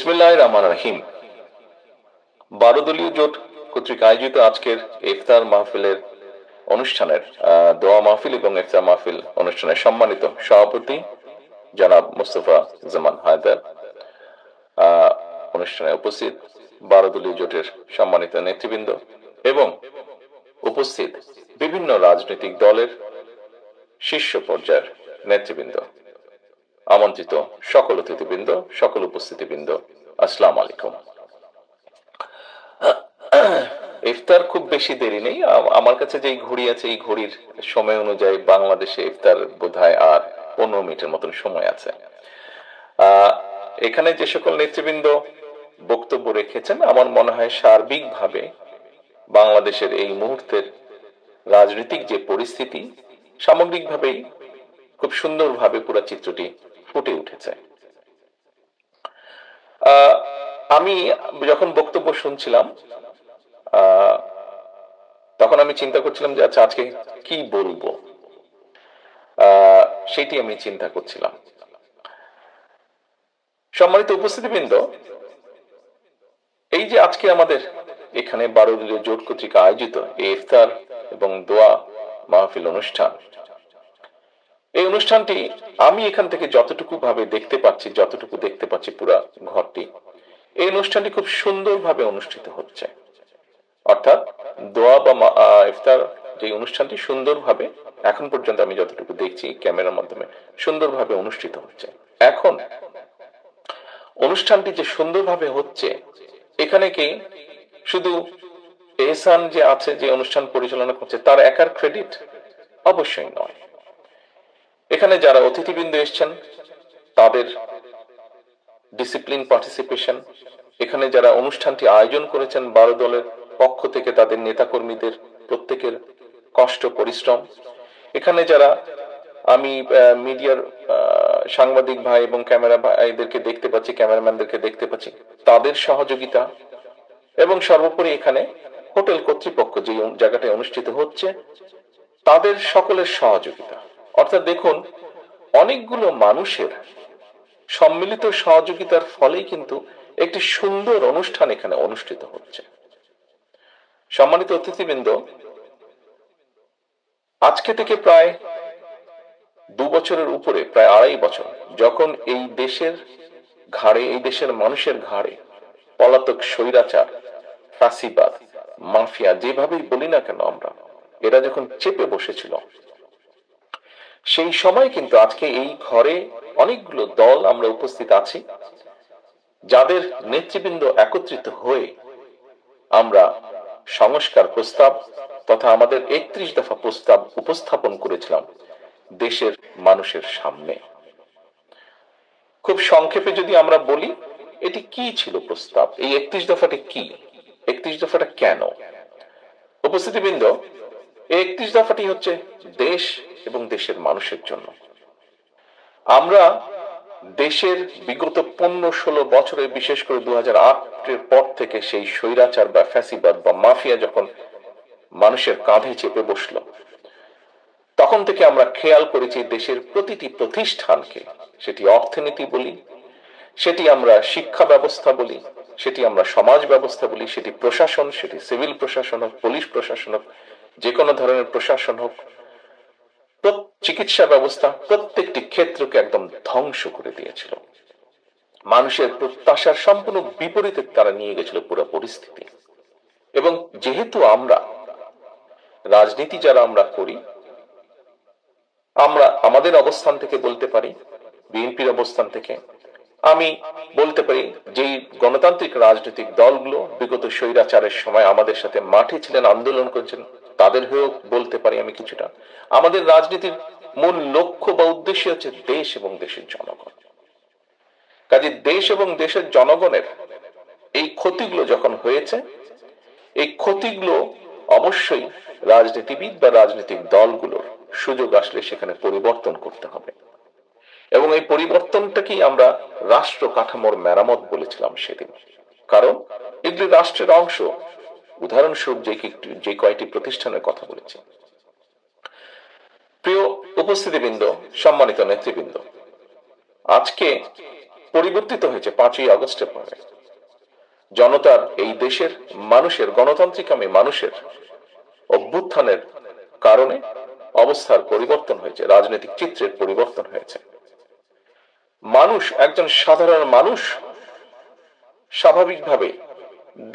বিসমিল্লাহির রহমানির রহিম। 12 দলীয় জোট কর্তৃক আয়োজিত আজকের ইফতার মাহফিলের অনুষ্ঠানের দোয়া মাহফিল এবং ইফতার মাহফিল অনুষ্ঠানের সম্মানিত সভাপতি জনাব মুস্তফা জামান হায়দার, অনুষ্ঠানে উপস্থিত 12 দলীয় জোটের সম্মানিত নেতৃবৃন্দ এবং উপস্থিত বিভিন্ন রাজনৈতিক দলের শীর্ষ পর্যায়ের নেতৃবৃন্দ, আমন্ত্রিত সকল অতিথিবৃন্দ, সকল উপস্থিতিবৃন্দ, আসসালামু আলাইকুম। ইফতার খুব বেশি দেরি নেই। আমার কাছে যেই ঘড়ি আছে এই ঘড়ির সময় অনুযায়ী বাংলাদেশে ইফতার বোধহয় আর 15 মিনিটের মতন সময় আছে। এখানে যে সকল নেতৃবৃন্দ বক্তব্য রেখেছেন, আমার মনে হয় সার্বিকভাবে বাংলাদেশের এই মুহূর্তের রাজনৈতিক যে পরিস্থিতি সামগ্রিকভাবেই খুব সুন্দরভাবে পুরো চিত্রটি ফুটে উঠেছে। আমি যখন বক্তব্য শুনছিলাম তখন আমি চিন্তা করছিলাম যে আচ্ছা আজকে কি বলবো, সেটি আমি চিন্তা করছিলাম। সম্মানিত উপস্থিতিবৃন্দ, এই যে আজকে আমাদের এখানে 12 দলীয় জোট কর্তৃক আয়োজিত এই ইফতার এবং দোয়া মাহফিল অনুষ্ঠান, এই অনুষ্ঠানটি আমি এখান থেকে যতটুকু ভাবে দেখতে পাচ্ছি পুরা ঘরটি, এই অনুষ্ঠানটি খুব সুন্দরভাবে অনুষ্ঠিত হচ্ছে। অর্থাৎ দোয়া বা ইফতার যে অনুষ্ঠানটি সুন্দরভাবে এখন পর্যন্ত আমি যতটুকু দেখছি ক্যামেরার মাধ্যমে সুন্দরভাবে অনুষ্ঠিত হচ্ছে। এখন অনুষ্ঠানটি যে সুন্দরভাবে হচ্ছে, এখানে কি শুধু এহসান যে আছে যে অনুষ্ঠান পরিচালনা করছে তার একার ক্রেডিট? অবশ্যই নয়। এখানে যারা অতিথিবৃন্দ এসেছেন তাদের ডিসিপ্লিন পার্টিসিপেশন, এখানে যারা অনুষ্ঠানটি আয়োজন করেছেন 12 দলের পক্ষ থেকে তাদের নেতাকর্মীদের প্রত্যেকের কষ্ট পরিশ্রম, এখানে যারা আমি মিডিয়ার সাংবাদিক ভাই এবং ক্যামেরা ভাইদেরকে দেখতে পাচ্ছি, ক্যামেরাম্যানদেরকে দেখতে পাচ্ছি, তাদের সহযোগিতা এবং সর্বোপরি এখানে হোটেল কর্তৃপক্ষ যে জায়গাটায় অনুষ্ঠিত হচ্ছে তাদের সকলের সহযোগিতা। অর্থাৎ দেখুন, অনেকগুলো মানুষের সম্মিলিত সহযোগিতার ফলেই কিন্তু একটি সুন্দর অনুষ্ঠান এখানে অনুষ্ঠিত হচ্ছে। সম্মানিত অতিথিবৃন্দ, আজকে থেকে প্রায় 2 বছরের উপরে, প্রায় 2.5 বছর, যখন এই দেশের ঘাড়ে, এই দেশের মানুষের ঘাড়ে পলাতক স্বৈরাচার, ফাঁসিবাদ, মাফিয়া যেভাবেই বলি না কেন আমরা, এরা যখন চেপে বসেছিল, সেই সময় কিন্তু আজকে এই ঘরে অনেকগুলো দল আমরা উপস্থিত আছি, যাদের নেতৃবৃন্দ একত্রিত হয়ে আমরা সংস্কার প্রস্তাব তথা আমাদের 31 দফা প্রস্তাব উপস্থাপন করেছিলাম দেশের মানুষের সামনে। খুব সংক্ষেপে যদি আমরা বলি এটি কি ছিল প্রস্তাব, এই 31 দফাটি কি, 31 দফাটা কেন? উপস্থিতিবৃন্দ, এই 31 দফাটি হচ্ছে দেশ এবং দেশের মানুষের জন্য। আমরা দেশের বিগত 15-16 বছরে, বিশেষ করে 2008-এর পর থেকে সেই স্বৈরাচার বা ফ্যাসিবাদ বা মাফিয়া যখন মানুষের কাঁধে চেপে বসলো, তখন থেকে আমরা খেয়াল করেছি দেশের প্রতিটি প্রতিষ্ঠানকে, সেটি অর্থনীতি বলি, সেটি আমরা শিক্ষা ব্যবস্থা বলি, সেটি আমরা সমাজ ব্যবস্থা বলি, সেটি প্রশাসন, সেটি সিভিল প্রশাসন হোক, পুলিশ প্রশাসন হোক, যে কোনো ধরনের প্রশাসন হোক, চিকিৎসা ব্যবস্থা, প্রত্যেকটি ক্ষেত্রকে একদম ধ্বংস করে দিয়েছিল। মানুষের প্রত্যাশার সম্পূর্ণ বিপরীতে তারা নিয়ে গেছিল পুরো পরিস্থিতি। এবং যেহেতু আমরা রাজনীতি যারা আমরা করি, আমরা আমাদের অবস্থান থেকে বলতে পারি, বিএনপির অবস্থান থেকে আমি বলতে পারি, যেই গণতান্ত্রিক রাজনৈতিক দলগুলো বিগত স্বৈরাচারের সময় আমাদের সাথে মাঠে ছিলেন, আন্দোলন করেছেন, তাদের হয়েও বলতে পারি আমি কিছুটা। আমাদের রাজনীতির মূল লক্ষ্য বা উদ্দেশ্য হচ্ছে দেশ এবং দেশের জনগণ। কাজে দেশ এবং দেশের জনগণের এই ক্ষতিগুলো যখন হয়েছে, এই ক্ষতিগুলো অবশ্যই রাজনীতিবিদ বা রাজনৈতিক দলগুলোর সুযোগ আসলে সেখানে পরিবর্তন করতে হবে। এবং এই পরিবর্তনটাকেই আমরা রাষ্ট্র কাঠামোর মেরামত বলেছিলাম সেদিন। কারণ এগুলি রাষ্ট্রের অংশ। উদাহরণস্বরূপ যে কয়েকটি প্রতিষ্ঠানের কথা বলেছি। প্রিয় উপস্থিতিবৃন্দ, সম্মানিত নেতৃবৃন্দ, আজকে পরিবর্তিত হয়েছে 5ই আগস্টের পরে। জনতার, এই দেশের মানুষের, গণতান্ত্রিকামী মানুষের অভ্যুত্থানের কারণে অবস্থার পরিবর্তন হয়েছে, রাজনৈতিক চিত্রের পরিবর্তন হয়েছে। মানুষ, একজন সাধারণ মানুষ স্বাভাবিকভাবে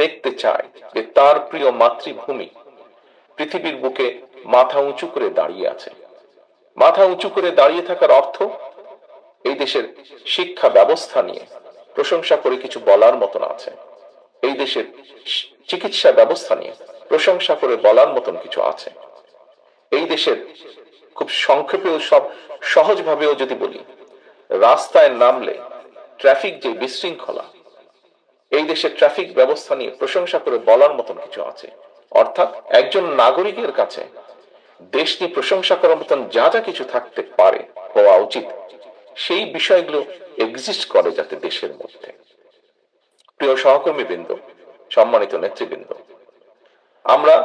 দেখতে চায় যে তার প্রিয় মাতৃভূমি পৃথিবীর বুকে মাথা উঁচু করে দাঁড়িয়ে আছে। মাথা উঁচু করে দাঁড়িয়ে থাকার অর্থ এই দেশের শিক্ষা ব্যবস্থা নিয়ে প্রশংসা করে কিছু বলার মতন আছে, এই দেশের চিকিৎসা ব্যবস্থা নিয়ে প্রশংসা করে বলার মতন কিছু আছে, এই দেশের খুব সংক্ষেপেও সব সহজভাবেও যদি বলি, রাস্তায় নামলে ট্রাফিক যে বিশৃঙ্খলা, এই দেশের ট্রাফিক ব্যবস্থা নিয়ে প্রশংসা করে বলার মতন কিছু আছে। অর্থাৎ একজন নাগরিকের কাছে দেশ নিয়ে প্রশংসা করার মতন যা যা কিছু থাকতে পারে, হওয়া উচিত, সেই বিষয়গুলো এক্সিস্ট করে যাতে দেশের মধ্যে। প্রিয় সহকর্মীবৃন্দ, সম্মানিত নেতৃবৃন্দ, আমরা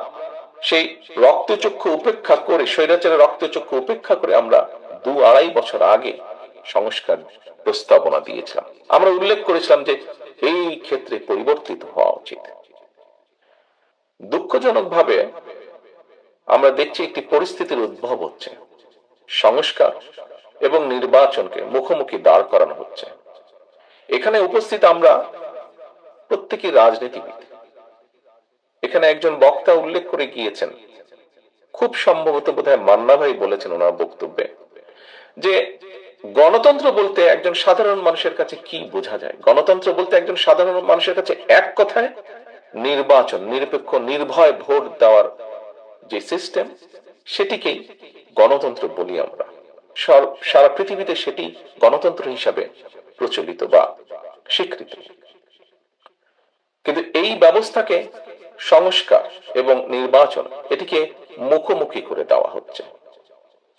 সেই রক্তচক্ষু উপেক্ষা করে, স্বৈরাচারের রক্তচক্ষু উপেক্ষা করে আমরা 2-2.5 বছর আগে সংস্কার প্রস্তাবনা দিয়েছিলাম। আমরা উল্লেখ করেছিলাম যে এই ক্ষেত্রে পরিবর্তিত হওয়া উচিত। দুঃখজনকভাবে আমরা দেখছি একটি পরিস্থিতির উদ্ভব হচ্ছে, সংস্কার এবং নির্বাচনকে মুখোমুখি দাঁড় করানো হচ্ছে। এখানে উপস্থিত আমরা প্রত্যেকই রাজনীতিবিদ। এখানে একজন বক্তা উল্লেখ করে গিয়েছেন, খুব সম্ভবত বোধহয় মান্না ভাই বলেছেন ওনার বক্তব্যে, যে গণতন্ত্র বলতে একজন সাধারণ মানুষের কাছে কি বোঝা যায়। গণতন্ত্র বলতে একজন সাধারণ মানুষের কাছে এক কথায় নির্বাচন, নিরপেক্ষ নির্ভয় ভোট দেওয়ার যে সিস্টেম, সেটিকেই গণতন্ত্র বলি আমরা। সারা পৃথিবীতে সেটি গণতন্ত্র হিসাবে প্রচলিত বা স্বীকৃত। কিন্তু এই ব্যবস্থাকে সংস্কার এবং নির্বাচন, এটিকে মুখোমুখি করে দেওয়া হচ্ছে।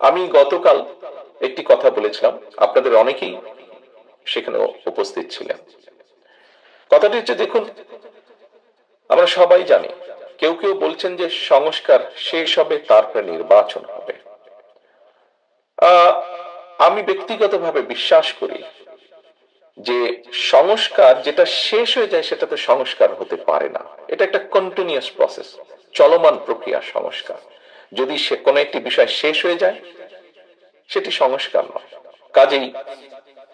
আমি গতকাল একটি কথা বলেছিলাম, আপনাদের অনেকেই সেখানে উপস্থিত ছিলেন। কথাটি হচ্ছে, দেখুন, আমরা সবাই জানি, কেউ কেউ বলছেন যে সংস্কার শেষ হবে তারপরে নির্বাচন হবে। আমি ব্যক্তিগতভাবে বিশ্বাস করি যে সংস্কার যেটা শেষ হয়ে যায় সেটা তো সংস্কার হতে পারে না। এটা একটা কন্টিনিউয়াস প্রসেস, চলমান প্রক্রিয়া সংস্কার। যদি সে কোনো একটি বিষয় শেষ হয়ে যায় সেটি সংস্কার নয়। কাজেই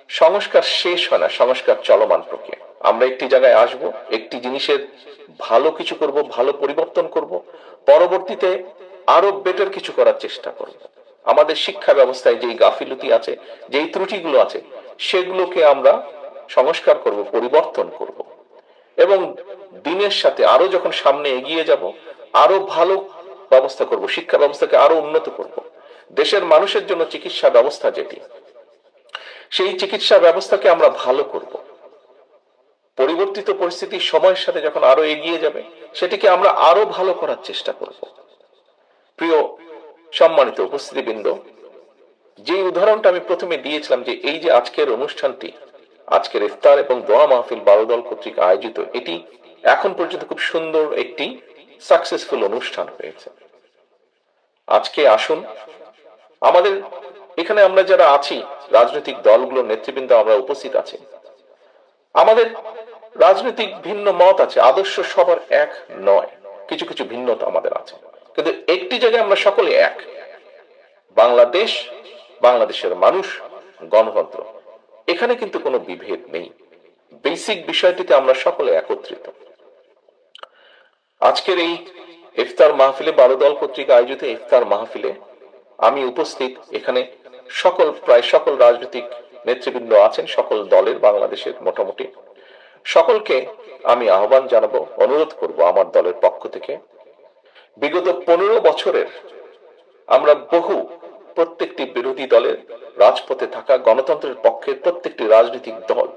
সংস্কার শেষ হয় না, সংস্কার চলমান প্রক্রিয়া। আমরা একটি জায়গায় আসব, একটি জিনিসের ভালো কিছু করব, ভালো পরিবর্তন করব, পরবর্তীতে আরো বেটার কিছু করার চেষ্টা করব। আমাদের শিক্ষা ব্যবস্থায় যেই গাফিলতি আছে, যেই ত্রুটিগুলো আছে, সেগুলোকে আমরা সংস্কার করব, পরিবর্তন করব, এবং দিনের সাথে আরো যখন সামনে এগিয়ে যাব আরো ভালো ব্যবস্থা করব, শিক্ষা ব্যবস্থাকে আরো উন্নত করব। দেশের মানুষের জন্য চিকিৎসা ব্যবস্থা যেটি, সেই চিকিৎসা ব্যবস্থাকে আমরা ভালো করব। পরিবর্তিত পরিস্থিতি সময়ের সাথে যখন আরো এগিয়ে যাবে, সেটিকে আমরা আরো ভালো করার চেষ্টা করব। প্রিয় সম্মানিত উপস্থিতিবৃন্দ, যে উদাহরণটা আমি প্রথমে দিয়েছিলাম, যে এই যে আজকের অনুষ্ঠানটি, আজকের ইফতার এবং দোয়া মাহফিল বারোদল কর্তৃক আয়োজিত, এটি এখন পর্যন্ত খুব সুন্দর একটি সাকসেসফুল অনুষ্ঠান হয়েছে। আজকে আসুন, আমাদের এখানে আমরা যারা আছি, রাজনৈতিক দলগুলোর নেতৃবৃন্দ আমরা উপস্থিত আছি, আমাদের রাজনৈতিক ভিন্ন মত আছে, আদর্শ সবার এক নয়, কিছু কিছু ভিন্নতা আমাদের আছে, কিন্তু একটি জায়গায় আমরা সকলে এক, বাংলাদেশ, বাংলাদেশের মানুষ, গণতন্ত্র। এখানে কিন্তু কোনো বিভেদ নেই, বেসিক বিষয়টিতে আমরা সকলে একত্রিত। আজকের এই ইফতার মাহফিলে, বারোদল কর্তৃক আয়োজিত ইফতার মাহফিলে আমি উপস্থিত। এখানে প্রায় সকল রাজনৈতিক নেতৃবৃন্দ আছেন, সকল দলের, বাংলাদেশের মোটামুটি সকলকে আমি আহ্বান জানাবো, অনুরোধ করব আমার দলের পক্ষ থেকে, বিগত 15 বছরের আমরা প্রত্যেকটি বিরোধী দলের, রাজপথে থাকা গণতন্ত্রের পক্ষের প্রত্যেকটি রাজনৈতিক দল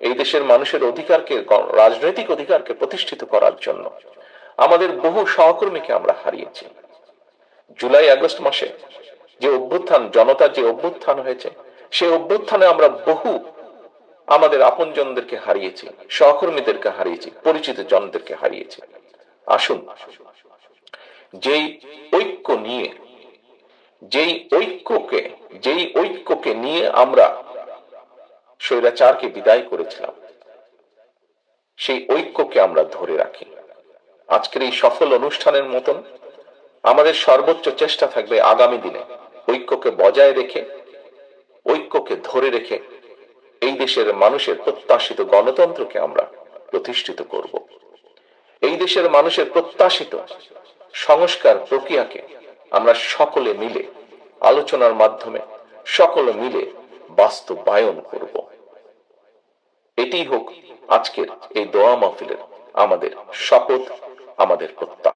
এই দেশের মানুষের অধিকারকে, রাজনৈতিক অধিকারকে প্রতিষ্ঠিত করার জন্য আমাদের বহু সহকর্মীকে আমরা হারিয়েছি। জুলাই আগস্ট মাসে যে অভ্যুত্থান, জনতার যে অভ্যুত্থান হয়েছে, সেই অভ্যুত্থানে আমরা বহু আমাদের আপনজনদেরকে হারিয়েছি, সহকর্মীদেরকে হারিয়েছি, পরিচিত জনদেরকে হারিয়েছি। আসুন, যেই ঐক্যকে নিয়ে আমরা স্বৈরাচারকে বিদায় করেছিলাম, সেই ঐক্যকে আমরা ধরে রাখি। আজকের এই সফল অনুষ্ঠানের মতন আমাদের সর্বোচ্চ চেষ্টা থাকবে আগামী দিনে ঐক্যকে বজায় রেখে, ঐক্যকে ধরে রেখে এই দেশের মানুষের প্রত্যাশিত গণতন্ত্রকে আমরা প্রতিষ্ঠিত করব। এই দেশের মানুষের প্রত্যাশিত সংস্কার প্রক্রিয়াকে আমরা সকলে মিলে আলোচনার মাধ্যমে সকলে মিলে বাস্তবায়ন করব। এটি হোক আজকের এই দোয়া মাহফিলের আমাদের শপথ, আমাদের প্রত্যাশা।